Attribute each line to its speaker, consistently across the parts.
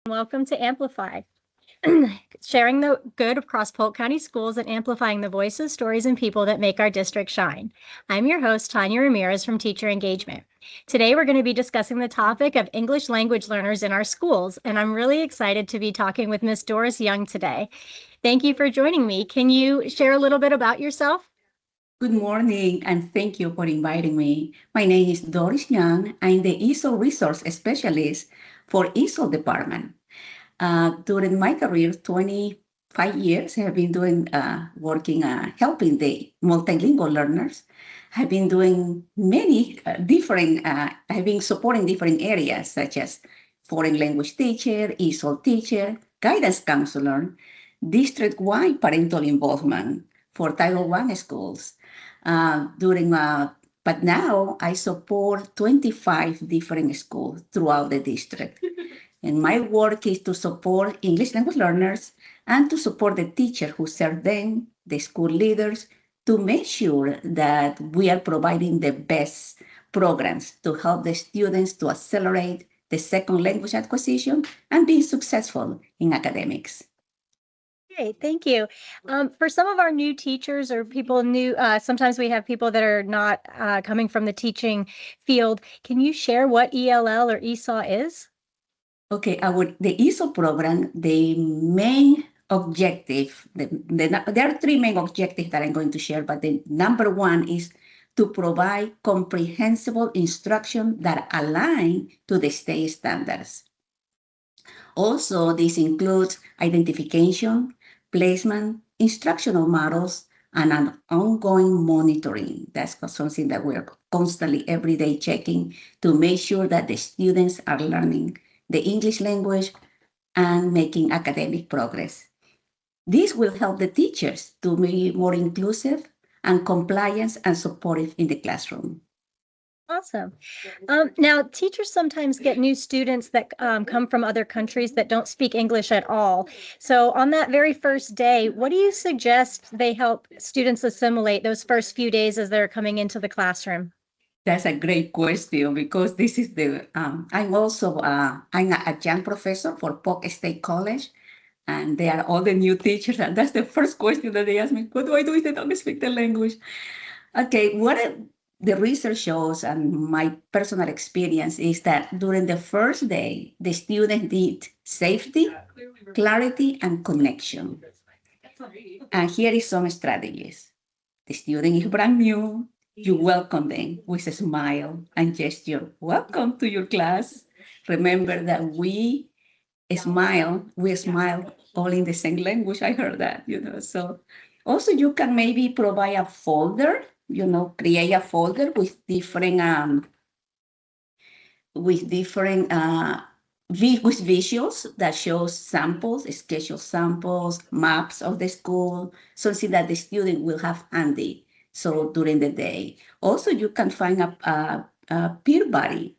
Speaker 1: Welcome to Amplify, sharing the good across Polk County schools and amplifying the voices, stories, and people that make our district shine. I'm your host, Tanya Ramirez from Teacher Engagement. Today, we're going to be discussing the topic of English language learners in our schools, and I'm really excited to be talking with Miss Doris Young today. Thank you for joining me. Can you share a little bit about yourself?
Speaker 2: Good morning, and thank you for inviting me. My name is Doris Young. I'm the ESOL Resource Specialist for ESOL Department. During my career, 25 years, I have been working, helping the multilingual learners. I've been doing many I've been supporting different areas such as foreign language teacher, ESOL teacher, guidance counselor, district-wide parental involvement for Title I schools. But now I support 25 different schools throughout the district. And my work is to support English language learners and to support the teachers who serve them, the school leaders, to make sure that we are providing the best programs to help the students to accelerate the second language acquisition and be successful in academics.
Speaker 1: Great, thank you. For some of our new teachers or people new, sometimes we have people that are not coming from the teaching field. Can you share what ELL or ESOL is?
Speaker 2: Okay, the ESOL program, the main objective, there are three main objectives that I'm going to share, but the number one is to provide comprehensible instruction that align to the state standards. Also, this includes identification, placement, instructional models, and an ongoing monitoring. That's something that we're constantly every day checking to make sure that the students are learning the English language and making academic progress. This will help the teachers to be more inclusive and compliant and supportive in the classroom.
Speaker 1: Awesome. Now, teachers sometimes get new students that come from other countries that don't speak English at all. So on that very first day, what do you suggest they help students assimilate those first few days as they're coming into the classroom?
Speaker 2: That's a great question because this is I'm also, I'm an adjunct professor for Polk State College, and they are all the new teachers. And that's the first question that they ask me, what do I do if they don't speak the language? Okay, the research shows and my personal experience is that during the first day, the students need safety, clarity, and connection. And here is some strategies. The student is brand new. You welcome them with a smile and gesture. Welcome to your class. Remember that we smile all in the same language. I heard that, So also you can maybe provide a folder, create a folder with different with visuals that shows samples, schedule samples, maps of the school, something that the student will have handy. So during the day, also you can find a peer buddy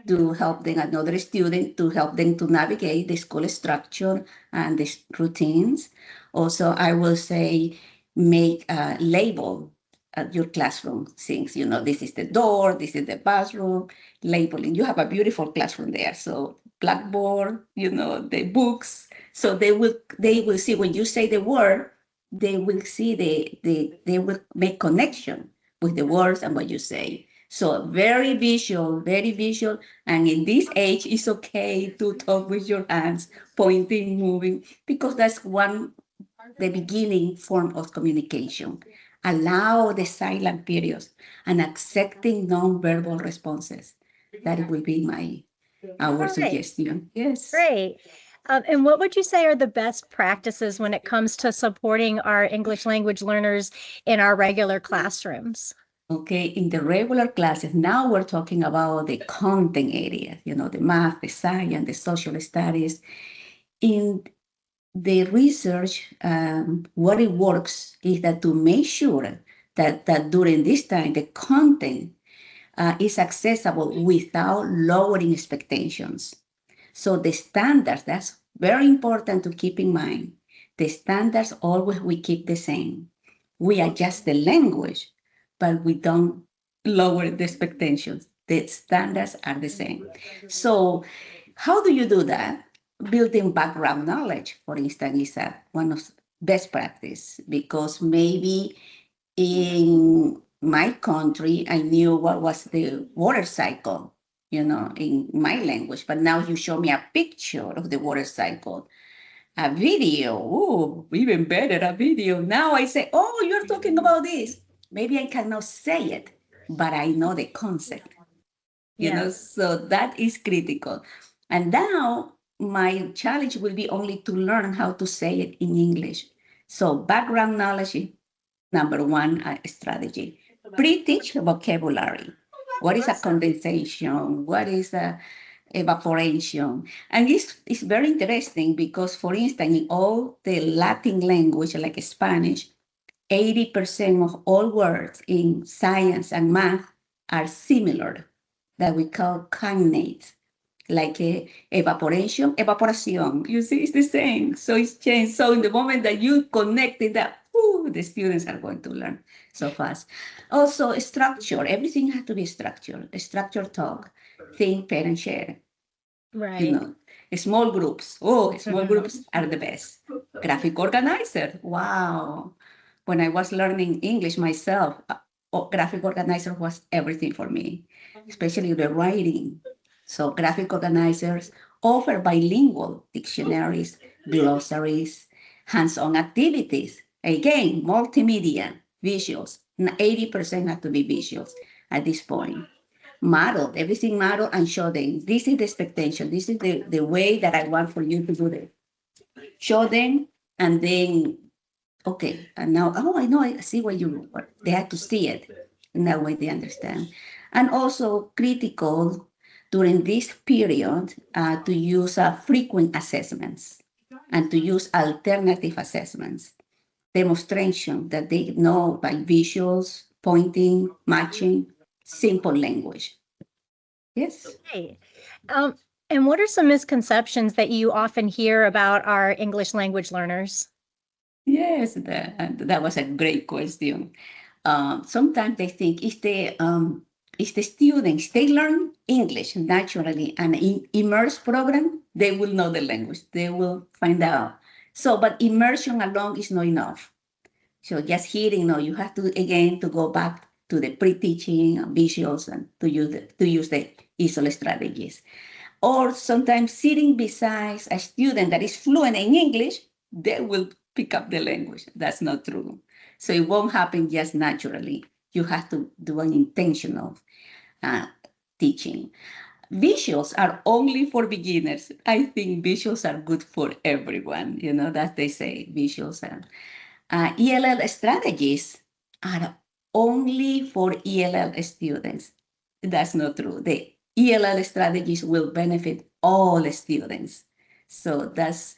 Speaker 2: to help them, another student to help them to navigate the school structure and the routines. Also, I will say make a label at your classroom things. This is the door, this is the bathroom, labeling. You have a beautiful classroom there. So blackboard, the books. So they will see when you say the word, they will see they will make connection with the words and what you say. So very visual, and in this age, it's okay to talk with your hands, pointing, moving, because that's the beginning form of communication. Allow the silent periods and accepting non-verbal responses. That will be our suggestion. Yes.
Speaker 1: Great. And what would you say are the best practices when it comes to supporting our English language learners in our regular classrooms?
Speaker 2: Okay, in the regular classes, now we're talking about the content areas, the math, the science, the social studies. In the research, what it works is that to make sure that during this time, the content is accessible without lowering expectations. So the standards, that's very important to keep in mind. The standards always we keep the same. We adjust the language, but we don't lower the expectations. The standards are the same. So how do you do that? building background knowledge, for instance, is one of best practice, because maybe in my country, I knew what was the water cycle, in my language, but now you show me a picture of the water cycle, a video, oh, even better, a video. Now I say, oh, you're talking about this. Maybe I cannot say it, but I know the concept,
Speaker 1: Yeah.
Speaker 2: so that is critical. And now my challenge will be only to learn how to say it in English. So background knowledge is number one strategy. Pre-teach vocabulary. What is a condensation? What is a evaporation? And it's very interesting because, for instance, in all the Latin language, like Spanish, 80% of all words in science and math are similar, that we call cognates, like evaporation, evaporación. You see, it's the same. So it's changed. So in the moment that you connected that, the students are going to learn so fast. Also, structure. Everything has to be structured. A structured talk. Think, pair, and share.
Speaker 1: Right.
Speaker 2: Small groups. Small groups are the best. Graphic organizer. Wow. When I was learning English myself, graphic organizer was everything for me, especially the writing. So graphic organizers offer bilingual dictionaries, glossaries, hands-on activities. Again, multimedia, visuals. 80% have to be visuals at this point. Model, everything model, and show them. This is the expectation. This is the way that I want for you to do it. Show them, and then, okay, and now, I know, I see what they have to see it. In that way they understand. And also critical during this period to use frequent assessments and to use alternative assessments. Demonstration that they know by visuals, pointing, matching, simple language. Yes.
Speaker 1: Right. And what are some misconceptions that you often hear about our English language learners?
Speaker 2: Yes, that was a great question. Sometimes they think if the students, they learn English naturally and in immerse program, they will know the language. They will find out. So, but immersion alone is not enough. So just hearing, no, you have to again to go back to the pre-teaching visuals and to use the ESOL strategies. Or sometimes sitting beside a student that is fluent in English, they will pick up the language. That's not true. So it won't happen just naturally. You have to do an intentional teaching. Visuals are only for beginners. I think visuals are good for everyone. That they say visuals are. ELL strategies are only for ELL students. That's not true. The ELL strategies will benefit all students. So that's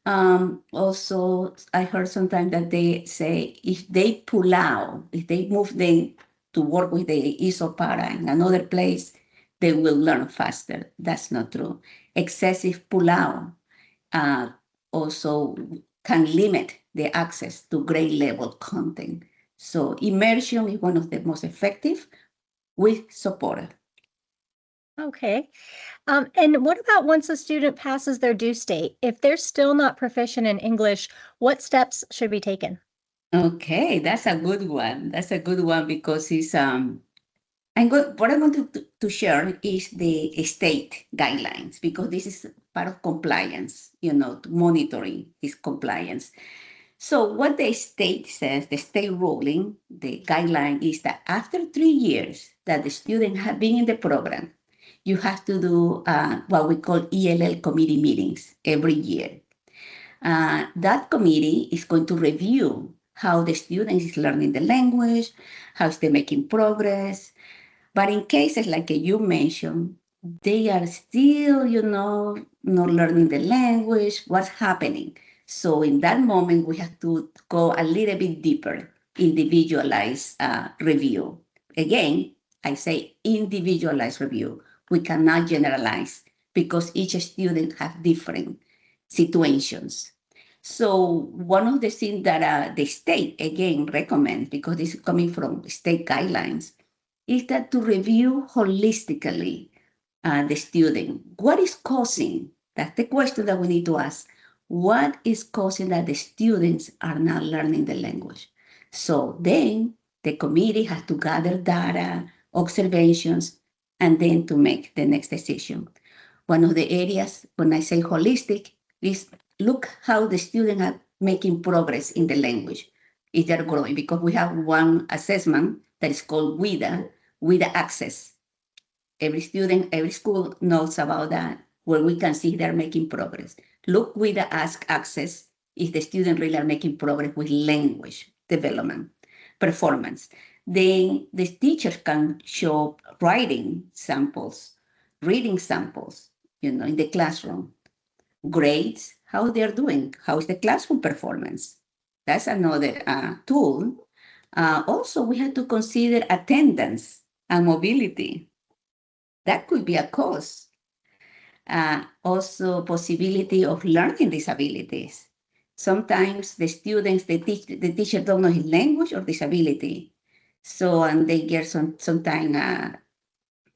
Speaker 2: also, I heard sometimes that they say if they pull out, if they move them to work with the ESOL para in another place, they will learn faster. That's not true. Excessive pull out also can limit the access to grade level content. So immersion is one of the most effective with support.
Speaker 1: Okay. And what about once a student passes their due state? If they're still not proficient in English, what steps should be taken?
Speaker 2: Okay, that's a good one. That's a good one because it's what I want to share is the state guidelines, because this is part of compliance, monitoring this compliance. So what the state says, the state ruling, the guideline is that after 3 years that the student have been in the program, you have to do what we call ELL committee meetings every year. That committee is going to review how the student is learning the language, how is they making progress. But in cases like you mentioned, they are still, not learning the language, what's happening. So in that moment, we have to go a little bit deeper, individualized review. Again, I say individualized review. We cannot generalize because each student has different situations. So one of the things that the state, again, recommends, because this is coming from state guidelines, is that to review holistically the student. What is causing That's the question that we need to ask. What is causing that the students are not learning the language? So then the committee has to gather data, observations, and then to make the next decision. One of the areas, when I say holistic, is look how the students are making progress in the language. If they're growing, because we have one assessment that is called WIDA Access. Every student, every school knows about that, where we can see they're making progress. Look with the Ask Access if the student really are making progress with language development, performance. Then the teacher can show writing samples, reading samples, in the classroom. Grades, how they're doing, how is the classroom performance. That's another tool. Also, we have to consider attendance and mobility. That could be a cause. Also, possibility of learning disabilities. Sometimes the students, the teacher don't know his language or disability. So, and they get sometimes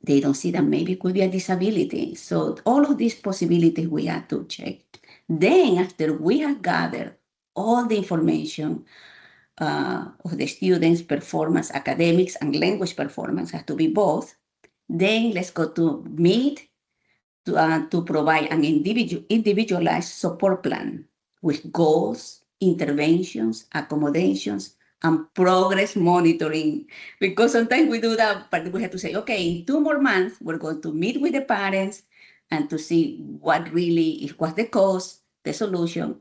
Speaker 2: they don't see that maybe it could be a disability. So all of these possibilities we have to check. Then after we have gathered all the information of the students' performance, academics and language performance has to be both. Then let's go to meet to provide an individualized support plan with goals, interventions, accommodations, and progress monitoring. Because sometimes we do that, but we have to say, okay, in 2 more months, we're going to meet with the parents and to see what really is, what's the cause, the solution,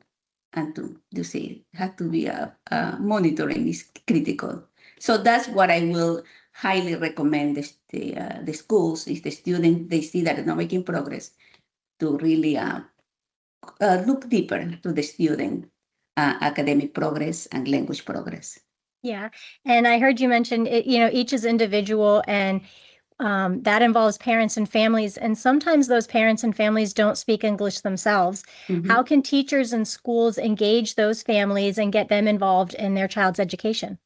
Speaker 2: and to see, have to be monitoring is critical. So that's what I will highly recommend the schools, if the students, they see that they're not making progress, to really look deeper to the student academic progress and language progress.
Speaker 1: Yeah. And I heard you mention it, each is individual, and that involves parents and families. And sometimes those parents and families don't speak English themselves.
Speaker 2: Mhm.
Speaker 1: How can teachers and schools engage those families and get them involved in their child's education?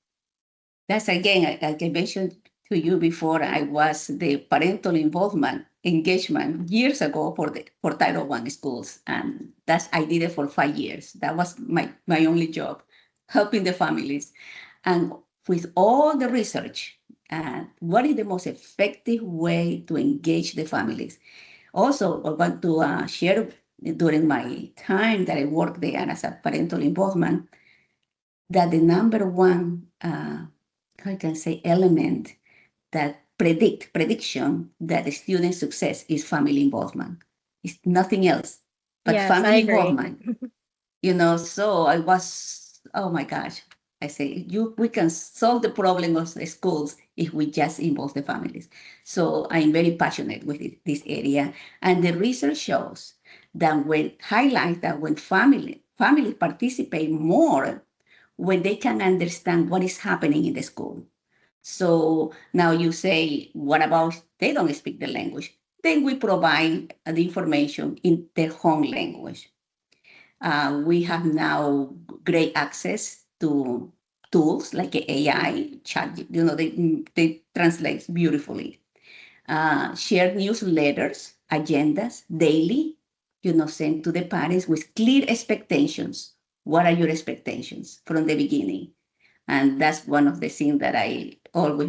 Speaker 2: That's again, like I mentioned to you before, I was the parental involvement engagement years ago for Title I schools. And I did it for 5 years. That was my only job, helping the families. And with all the research, what is the most effective way to engage the families? Also, I want to share during my time that I worked there as a parental involvement, that the number one, how I can say, element that prediction that the student success is family involvement. It's nothing else but
Speaker 1: Yes, I
Speaker 2: family
Speaker 1: agree.
Speaker 2: involvement. So I was, oh my gosh, I say, we can solve the problem of the schools if we just involve the families. So I'm very passionate with this area. And the research shows that when families participate more, when they can understand what is happening in the school. So now you say, what about they don't speak the language? Then we provide the information in their home language. We have now great access to tools like AI, chat, they translate beautifully. Share newsletters, agendas daily, sent to the parents with clear expectations. What are your expectations from the beginning? And that's one of the things that I always,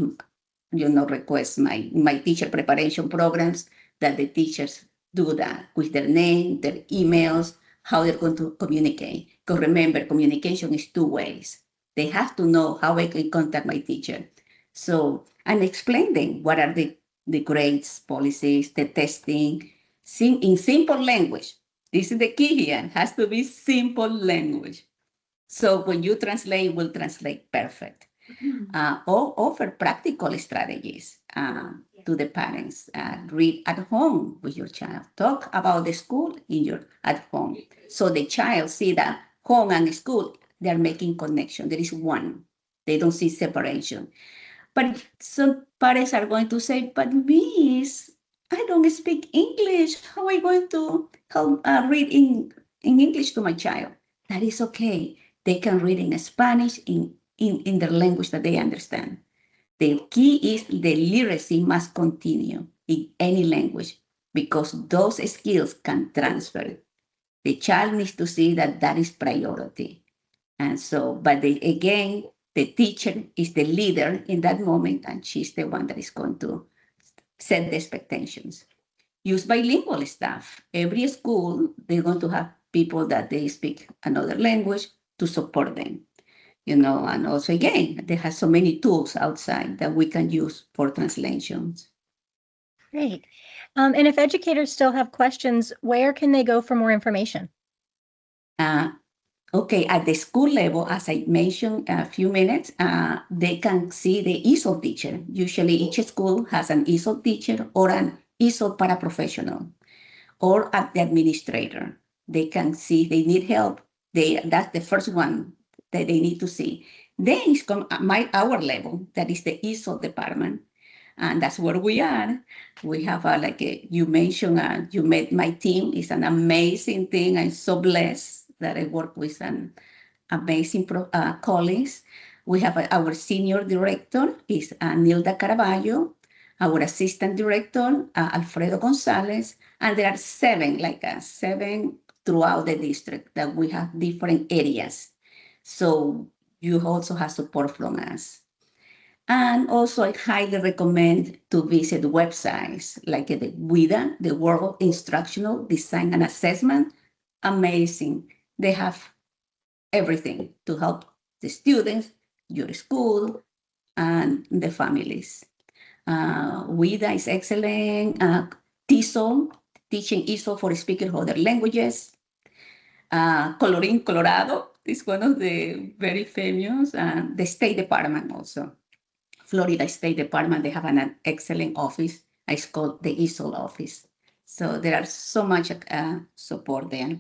Speaker 2: request my teacher preparation programs, that the teachers do that with their name, their emails, how they're going to communicate. Because remember, communication is 2 ways. They have to know how I can contact my teacher. So, and explain them what are the grades, policies, the testing, in simple language. This is the key here. It has to be simple language. So when you translate, will translate perfect. Or offer practical strategies to the parents. Read at home with your child. Talk about the school at home. So the child see that home and school, they're making connection. There is one. They don't see separation. But some parents are going to say, but Miss, I don't speak English. How am I going to help read in English to my child? That is okay. They can read in Spanish, in their language that they understand. The key is the literacy must continue in any language. because those skills can transfer. The child needs to see that that is priority. And so, but again, the teacher is the leader in that moment, and she's the one that is going to set the expectations. Use bilingual staff. Every school, they're going to have people that they speak another language to support them. And also again, they have so many tools outside that we can use for translations.
Speaker 1: Great. And if educators still have questions, where can they go for more information?
Speaker 2: Okay, at the school level, as I mentioned a few minutes, they can see the ESOL teacher. Usually each school has an ESOL teacher or an ESOL paraprofessional or at the administrator. They can see they need help. That's the first one that they need to see. Then it's our level, that is the ESOL department. And that's where we are. We have you mentioned, you met my team. It's an amazing thing. I'm so blessed that I work with an amazing colleagues. We have our senior director is Nilda Caraballo, our assistant director, Alfredo Gonzalez, and there are seven throughout the district that we have different areas. So you also have support from us. And also, I highly recommend to visit websites like the WIDA, the World Instructional Design and Assessment. Amazing. They have everything to help the students, your school, and the families. WIDA is excellent. TESOL, Teaching ESOL for Speakers of Other Languages. Colorín Colorado is one of the very famous. The State Department also. Florida State Department, they have an excellent office. It's called the ESOL office. So there are so much support there.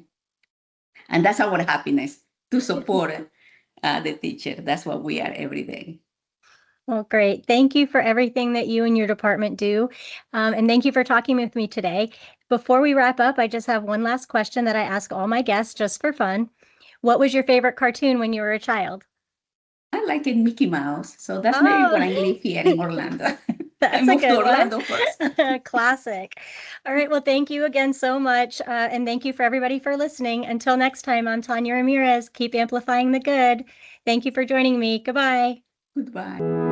Speaker 2: And that's our happiness, to support the teacher. That's what we are every day.
Speaker 1: Well, great. Thank you for everything that you and your department do. And thank you for talking with me today. Before we wrap up, I just have one last question that I ask all my guests just for fun. What was your favorite cartoon when you were a child?
Speaker 2: I like it Mickey Mouse. So that's maybe when I live here in Orlando. I
Speaker 1: That's a
Speaker 2: moved to
Speaker 1: good
Speaker 2: Orlando
Speaker 1: one.
Speaker 2: first.
Speaker 1: Classic. All right. Well, thank you again so much. And thank you for everybody for listening. Until next time, I'm Tanya Ramirez. Keep amplifying the good. Thank you for joining me. Goodbye.
Speaker 2: Goodbye.